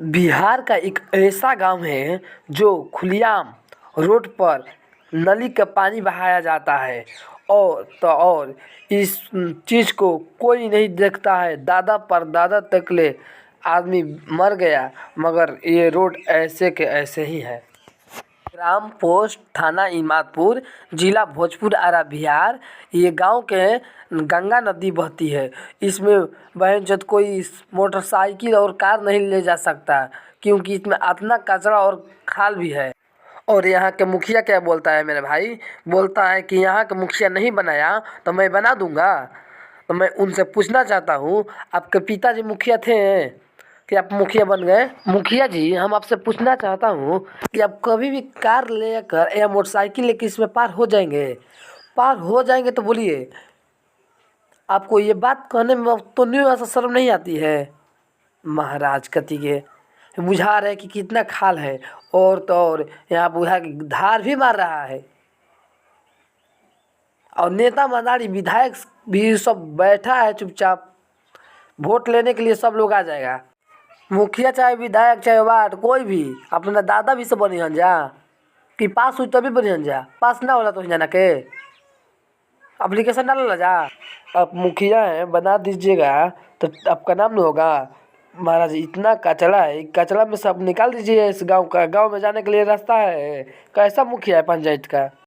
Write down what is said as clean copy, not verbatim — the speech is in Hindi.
बिहार का एक ऐसा गांव है जो खुलेआम रोड पर नली का पानी बहाया जाता है और इस चीज़ को कोई नहीं देखता है। दादा परदादा तक ले आदमी मर गया मगर ये रोड ऐसे के ऐसे ही है। ग्राम पोस्ट थाना इमादपुर जिला भोजपुर आरा बिहार। ये गांव के गंगा नदी बहती है। इसमें बहन जब कोई मोटरसाइकिल और कार नहीं ले जा सकता क्योंकि इसमें इतना कचरा और खाल भी है। और यहाँ के मुखिया क्या बोलता है मेरे भाई, बोलता है कि यहाँ का मुखिया नहीं बनाया तो मैं बना दूंगा। तो मैं उनसे पूछना चाहता हूँ, आपके पिताजी मुखिया थे कि आप मुखिया बन गए? मुखिया जी, हम आपसे पूछना चाहता हूँ कि आप कभी भी कार लेकर या मोटरसाइकिल लेकर इसमें पार हो जाएंगे? पार हो जाएंगे तो बोलिए, आपको ये बात कहने में तो नहीं ऐसा शर्म नहीं आती है? महाराज कति के बुझा रहे कि कितना खाल है। और तो और यहाँ बुझा के धार भी मार रहा है। और नेता मंडारी विधायक भी सब बैठा है चुपचाप। वोट लेने के लिए सब लोग आ जाएगा। मुखिया चाहे विधायक चाहे वार्ड कोई भी अपना दादा भी से बनिहन जा कि पास हुई तभी बनिहन जा। पास ना होला तो जाना के एप्लीकेशन डाल जा। आप मुखिया हैं, बना दीजिएगा तो आपका नाम नहीं होगा। महाराज इतना कचरा है, कचरा में सब निकाल दीजिए। इस गांव में जाने के लिए रास्ता है। कैसा मुखिया है पंचायत का?